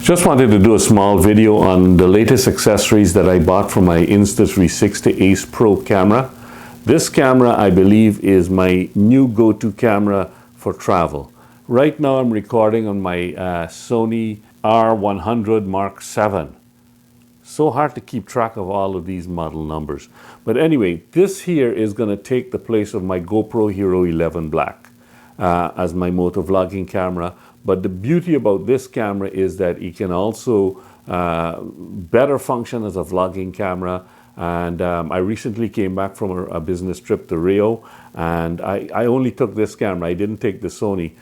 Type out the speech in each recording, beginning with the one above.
Just wanted to do a small video on the latest accessories that I bought for my Insta360 Ace Pro camera. This camera, I believe, is my new go-to camera for travel. Right now I'm recording on my Sony R100 Mark VII. So hard to keep track of all of these model numbers. But anyway, this here is going to take the place of my GoPro Hero 11 Black as my motovlogging camera. But the beauty about this camera is that it can also better function as a vlogging camera. And I recently came back from a business trip to Rio, and I only took this camera. I didn't take the Sony.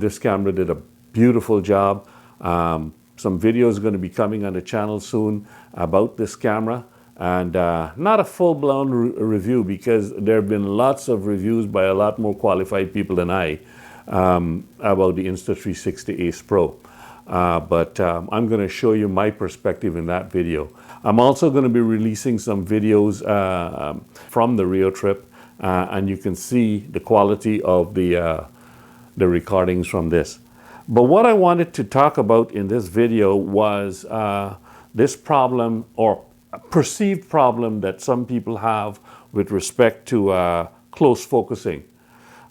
This camera did a beautiful job. Some videos are going to be coming on the channel soon about this camera. And not a full-blown review, because there have been lots of reviews by a lot more qualified people than I about the Insta360 Ace Pro. But I'm going to show you my perspective in that video. I'm also going to be releasing some videos from the Rio trip, and you can see the quality of the recordings from this. But what I wanted to talk about in this video was this problem, or a perceived problem, that some people have with respect to close focusing.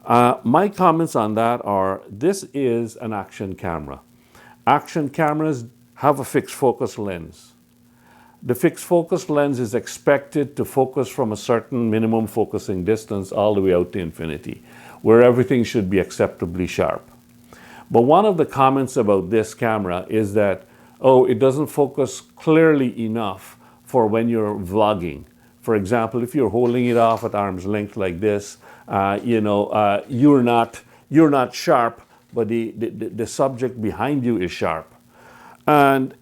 My comments on that are, this is an action camera. Action cameras have a fixed focus lens. The fixed focus lens is expected to focus from a certain minimum focusing distance all the way out to infinity, where everything should be acceptably sharp. But one of the comments about this camera is that, oh, it doesn't focus clearly enough for when you're vlogging. For example, if you're holding it off at arm's length like this, you're not sharp, but the subject behind you is sharp. And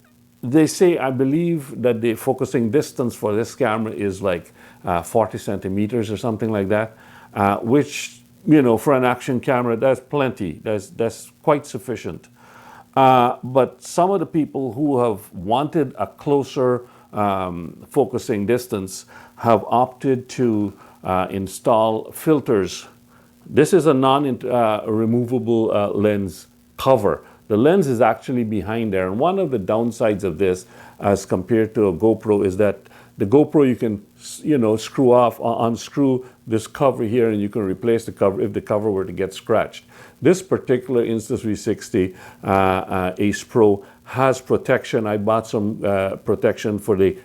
they say, I believe that the focusing distance for this camera is like 40 centimeters or something like that, which, for an action camera, that's plenty. That's quite sufficient. But some of the people who have wanted a closer focusing distance have opted to install filters. This is a non-removable lens cover. The lens is actually behind there, and one of the downsides of this as compared to a GoPro is that the GoPro, you can unscrew this cover here, and you can replace the cover if the cover were to get scratched. This particular Insta360 Ace Pro has protection. I bought some protection for the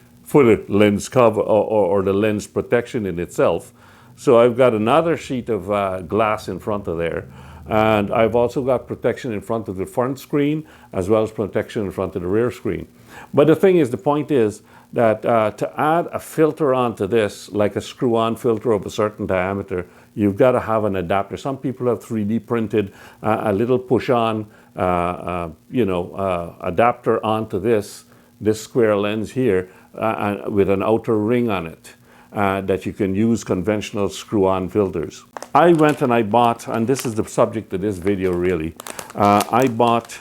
lens cover, or the lens protection in itself. So I've got another sheet of glass in front of there. And I've also got protection in front of the front screen, as well as protection in front of the rear screen. But the thing is, the point is that to add a filter onto this, like a screw-on filter of a certain diameter, you've got to have an adapter. Some people have 3D printed a little push-on, adapter onto this square lens here, with an outer ring on it. That you can use conventional screw-on filters. I went and I bought, and this is the subject of this video really, I bought,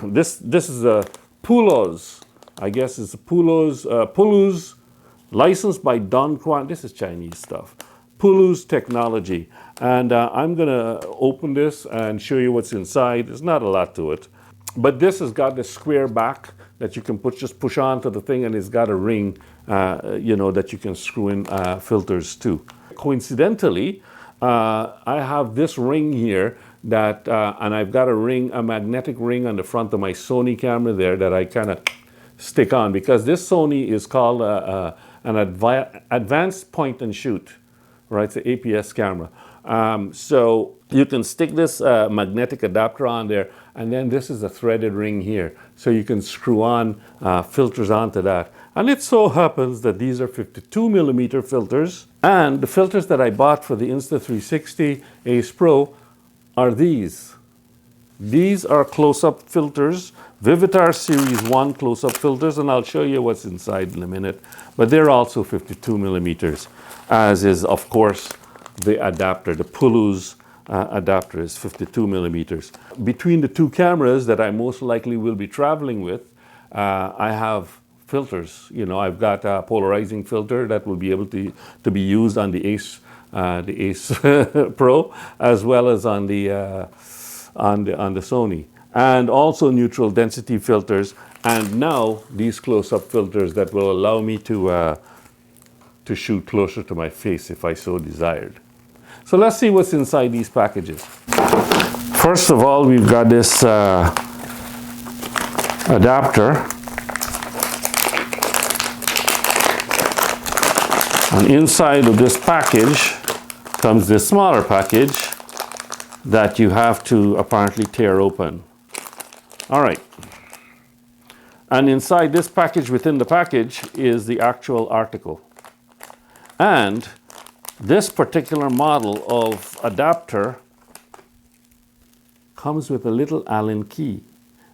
this is a Puluz, I guess it's a Puluz, licensed by Dongquan. This is Chinese stuff. Puluz technology. And I'm gonna open this and show you what's inside. There's not a lot to it. But this has got this square back that you can just push onto the thing, and it's got a ring, that you can screw in filters to. Coincidentally, I have this ring here that, and I've got a magnetic ring on the front of my Sony camera there that I kind of stick on, because this Sony is called an advanced point and shoot, right? It's an APS camera. So you can stick this magnetic adapter on there, and then this is a threaded ring here. So you can screw on filters onto that. And it so happens that these are 52mm filters. And the filters that I bought for the Insta360 Ace Pro are these. These are close-up filters, Vivitar Series 1 close-up filters, and I'll show you what's inside in a minute. But they're also 52mm, as is, of course, the adapter. The Puluz adapter is 52mm. Between the two cameras that I most likely will be traveling with, I have filters. I've got a polarizing filter that will be able to be used on the Ace Pro, as well as on the Sony. and also neutral density filters, and now these close-up filters that will allow me to shoot closer to my face if I so desired. So let's see what's inside these packages. First of all, we've got this adapter. And inside of this package comes this smaller package that you have to apparently tear open. All right. And inside this package, within the package, is the actual article. And this particular model of adapter comes with a little Allen key.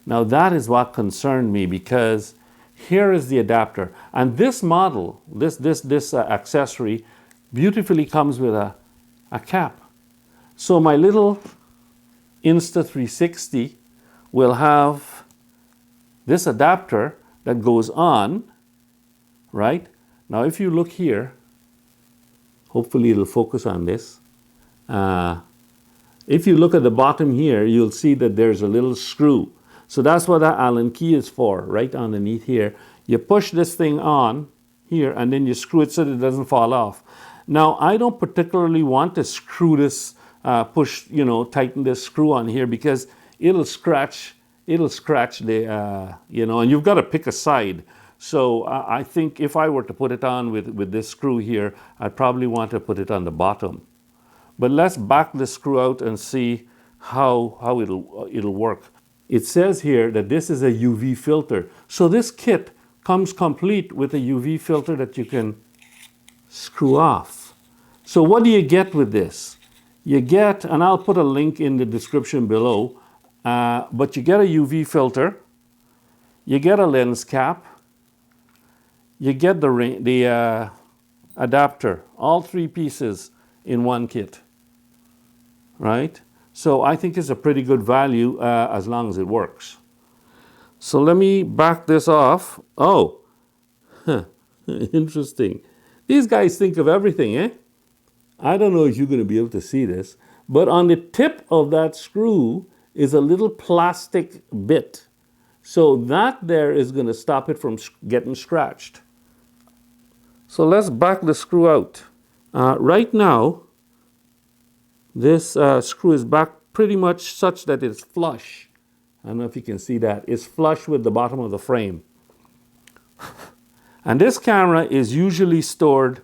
Now that is what concerned me, because here is the adapter. And this model, this accessory, beautifully comes with a cap. So my little Insta360 will have this adapter that goes on, right? Now if you look here, hopefully it'll focus on this. If you look at the bottom here, you'll see that there's a little screw. So that's what that Allen key is for, right underneath here. You push this thing on here and then you screw it so that it doesn't fall off. Now, I don't particularly want to screw this, tighten this screw on here, because it'll scratch the, and you've got to pick a side. So I think if I were to put it on with this screw here, I'd probably want to put it on the bottom. But let's back the screw out and see how it'll work. It says here that this is a UV filter. So this kit comes complete with a UV filter that you can screw off. So what do you get with this? You get, and I'll put a link in the description below, but you get a UV filter, you get a lens cap, you get the adapter, all three pieces in one kit, right? So I think it's a pretty good value as long as it works. So let me back this off. Oh, interesting. These guys think of everything, eh? I don't know if you're going to be able to see this, but on the tip of that screw is a little plastic bit. So that there is going to stop it from getting scratched. So let's back the screw out. Right now, this screw is back pretty much such that it's flush. I don't know if you can see that. It's flush with the bottom of the frame. And this camera is usually stored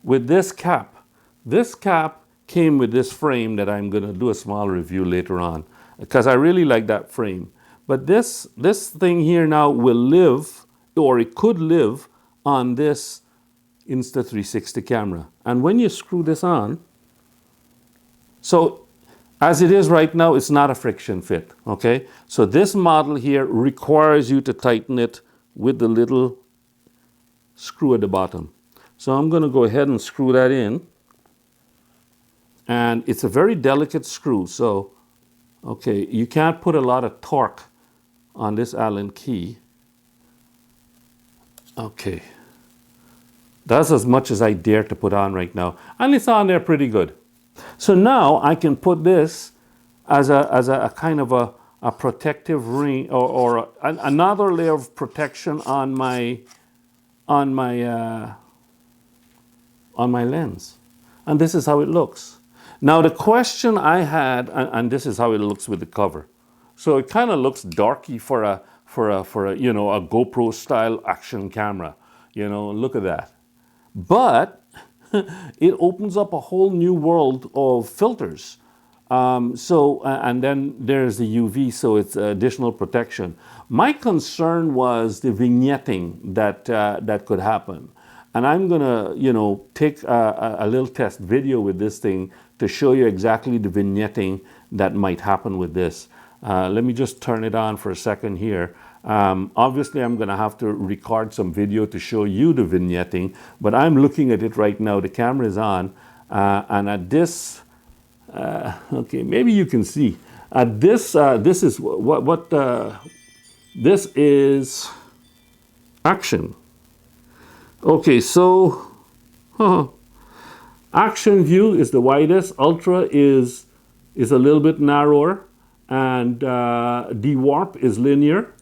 with this cap. This cap came with this frame that I'm going to do a small review later on, because I really like that frame. But this thing here now will live, or it could live, on this Insta360 camera. And when you screw this on, so as it is right now, it's not a friction fit, okay? So this model here requires you to tighten it with the little screw at the bottom. So I'm going to go ahead and screw that in. And it's a very delicate screw, so, okay, you can't put a lot of torque on this Allen key. Okay. That's as much as I dare to put on right now. And it's on there pretty good. So now I can put this as a kind of a protective ring, or another layer of protection on my lens. And this is how it looks. Now the question I had, and this is how it looks with the cover. So it kind of looks darky for a GoPro style action camera. Look at that. But it opens up a whole new world of filters. And then there's the UV, so it's additional protection. My concern was the vignetting that could happen. And I'm gonna, take a little test video with this thing to show you exactly the vignetting that might happen with this. Let me just turn it on for a second here. Obviously, I'm gonna have to record some video to show you the vignetting, but I'm looking at it right now. The camera is on, and at this, okay, maybe you can see. At this, this is this is action. Okay, so action view is the widest. Ultra is a little bit narrower, and Dewarp is linear,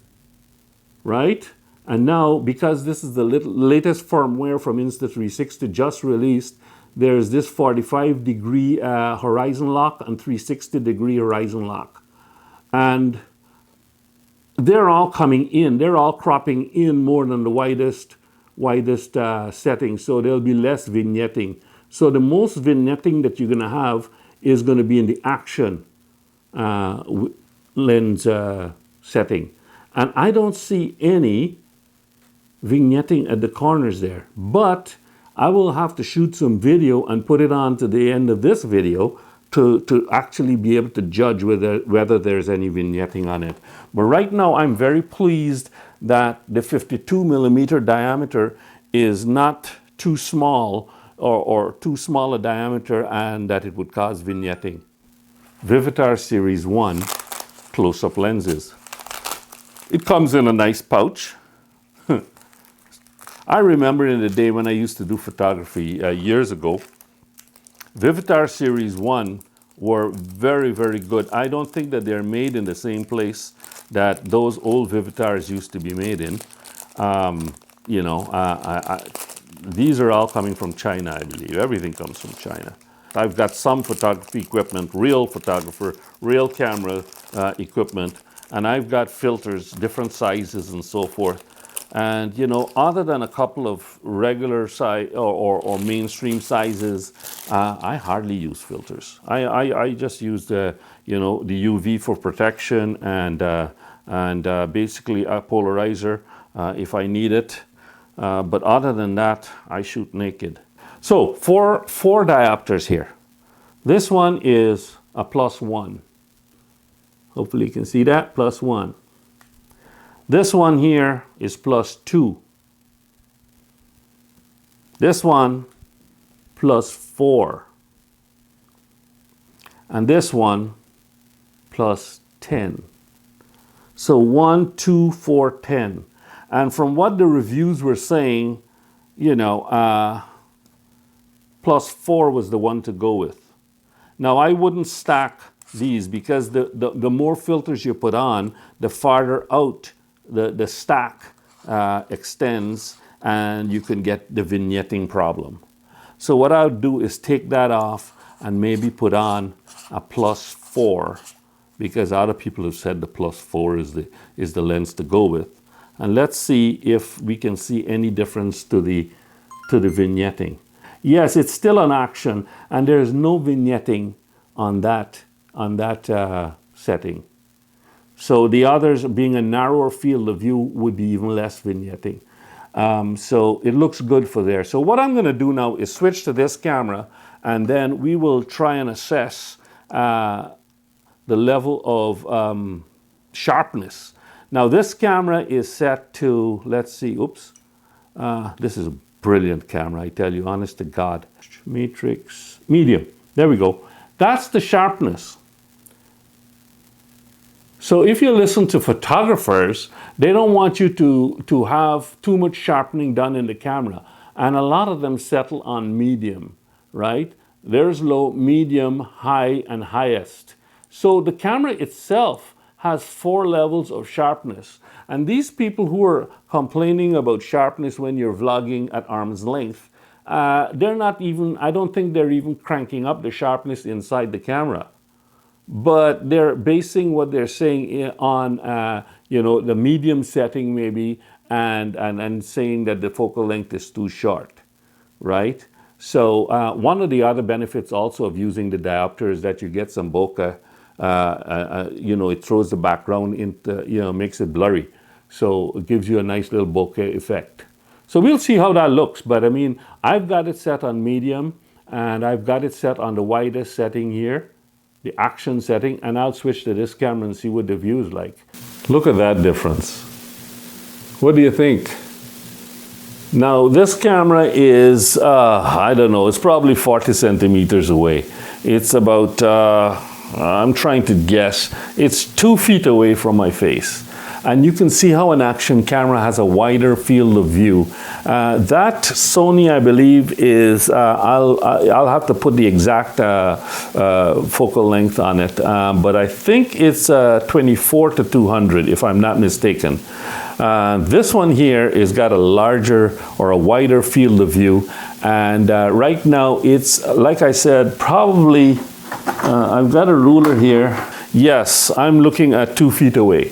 right? And now, because this is the latest firmware from Insta360 just released, there's this 45-degree horizon lock and 360-degree horizon lock. And they're all coming in. They're all cropping in more than the widest setting, so there'll be less vignetting. So the most vignetting that you're going to have is going to be in the action lens setting. And I don't see any vignetting at the corners there. But I will have to shoot some video and put it on to the end of this video to actually be able to judge whether there's any vignetting on it. But right now I'm very pleased that the 52 millimeter diameter is not too small or too small a diameter and that it would cause vignetting. Vivitar Series 1 close-up lenses. It comes in a nice pouch. I remember in the day when I used to do photography years ago, Vivitar Series 1 were very, very good. I don't think that they're made in the same place that those old Vivitars used to be made in. You know, these are all coming from China, I believe. Everything comes from China. I've got some photography equipment, real photographer, real camera equipment, and I've got filters, different sizes and so forth. And, you know, other than a couple of regular size or mainstream sizes, I hardly use filters. I just use the, you know, the UV for protection and basically a polarizer if I need it. But other than that, I shoot naked. So four diopters here. This one is a +1. Hopefully you can see that, +1. This one here is +2. This one +4. And this one +10. So 1, 2, 4, 10. And from what the reviews were saying, you know, +4 was the one to go with. Now I wouldn't stack these because the more filters you put on, the farther out the stack extends and you can get the vignetting problem. So what I'll do is take that off and maybe put on a +4 because other people have said the +4 is the lens to go with. And let's see if we can see any difference to the vignetting. Yes, it's still an action and there's no vignetting on that setting. So the others, being a narrower field of view, would be even less vignetting. So it looks good for there. So what I'm going to do now is switch to this camera, and then we will try and assess the level of sharpness. Now this camera is set to, let's see, oops. This is a brilliant camera, I tell you, honest to God. Matrix, medium, there we go. That's the sharpness. So if you listen to photographers, they don't want you to have too much sharpening done in the camera. And a lot of them settle on medium, right? There's low, medium, high, and highest. So the camera itself has 4 levels of sharpness. And these people who are complaining about sharpness when you're vlogging at arm's length, they're not even, I don't think they're even cranking up the sharpness inside the camera. But they're basing what they're saying on, you know, the medium setting maybe, and saying that the focal length is too short, right? So one of the other benefits also of using the diopter is that you get some bokeh. You know, it throws the background into, you know, makes it blurry. So it gives you a nice little bokeh effect. So we'll see how that looks. But I mean, I've got it set on medium, and I've got it set on the widest setting here, the action setting, and I'll switch to this camera and see what the view is like. Look at that difference. What do you think? Now this camera is, I don't know, it's probably 40 centimeters away. It's about, I'm trying to guess, it's 2 feet away from my face. and you can see how an action camera has a wider field of view. That Sony, I believe, is, I'll have to put the exact focal length on it, but I think it's 24 to 200, if I'm not mistaken. This one here is got a larger or a wider field of view, and right now it's, like I said, probably, I've got a ruler here. Yes, I'm looking at 2 feet away.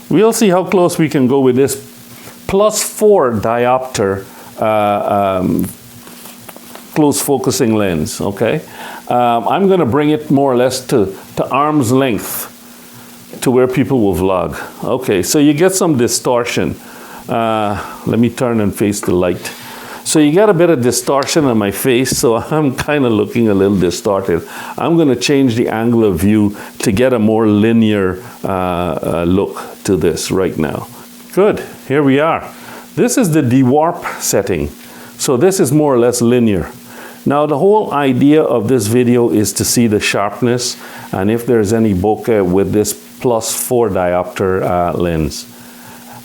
We'll see how close we can go with this +4 diopter close focusing lens, okay? I'm gonna bring it more or less to arm's length, to where people will vlog. Okay, so you get some distortion. Let me turn and face the light. So you get a bit of distortion on my face, so I'm kind of looking a little distorted. I'm gonna change the angle of view to get a more linear look to this right now. Good, here we are. This is the Dewarp setting. So this is more or less linear. Now the whole idea of this video is to see the sharpness and if there's any bokeh with this +4 diopter lens.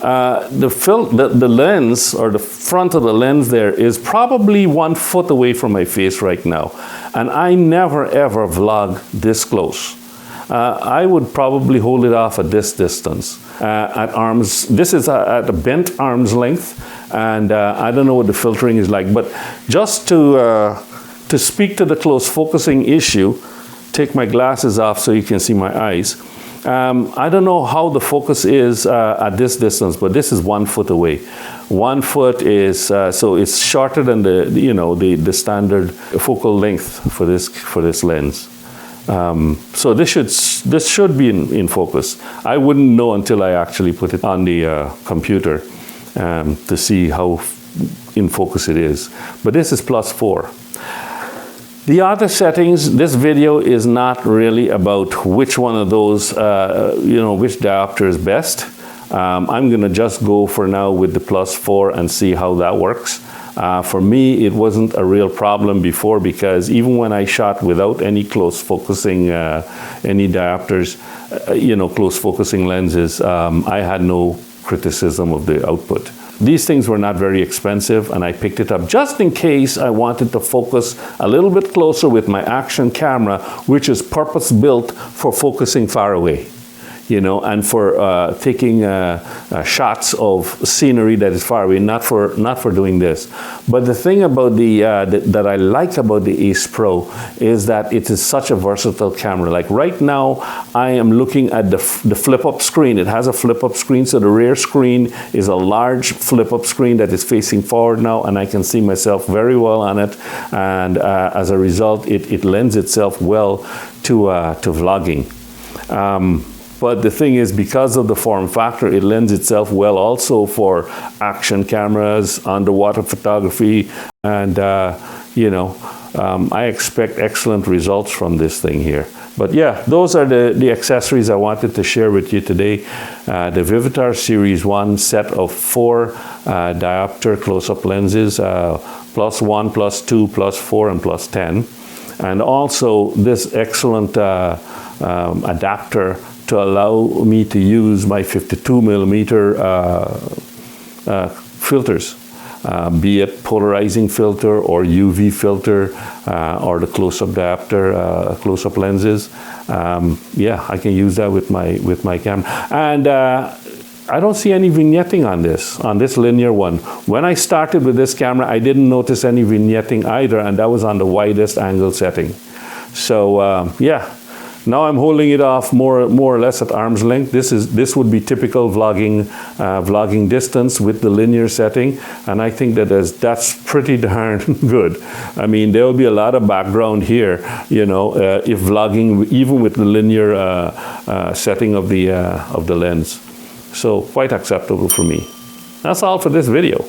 The lens, or the front of the lens there, is probably 1 foot away from my face right now. And I never ever vlog this close. I would probably hold it off at this distance. This is at a bent arm's length, and I don't know what the filtering is like, but just to speak to the close focusing issue, take my glasses off so you can see my eyes. I don't know how the focus is at this distance, but this is 1 foot away. 1 foot is, so it's shorter than the standard focal length for this lens. So this should be in focus. I wouldn't know until I actually put it on the computer to see how in focus it is. But this is +4. The other settings, this video is not really about which one of those, which diopter is best. I'm gonna just go for now with the +4 and see how that works. For me, it wasn't a real problem before, because even when I shot without any close focusing, any diopters, close focusing lenses, I had no criticism of the output. These things were not very expensive, and I picked it up just in case I wanted to focus a little bit closer with my action camera, which is purpose-built for focusing far away, and for taking shots of scenery that is far away, not for doing this. But the thing about that I like about the Ace Pro is that it is such a versatile camera. Like right now, I am looking at the flip-up screen. It has a flip-up screen, so the rear screen is a large flip-up screen that is facing forward now, and I can see myself very well on it. And as a result, it lends itself well to vlogging. But the thing is, because of the form factor, it lends itself well also for action cameras, underwater photography, and I expect excellent results from this thing here. But yeah, those are the accessories I wanted to share with you today. The Vivitar Series 1 set of 4 diopter close-up lenses, +1, +2, +4, and +10. And also this excellent adapter to allow me to use my 52mm filters, be it polarizing filter or UV filter or the close-up diopter close-up lenses. Yeah, I can use that with my camera. And I don't see any vignetting on this linear one. When I started with this camera, I didn't notice any vignetting either, and that was on the widest angle setting. So yeah. Now I'm holding it off more or less at arm's length. This would be typical vlogging distance with the linear setting, and I think that's pretty darn good. I mean, there will be a lot of background here, if vlogging even with the linear setting of the lens. So quite acceptable for me. That's all for this video.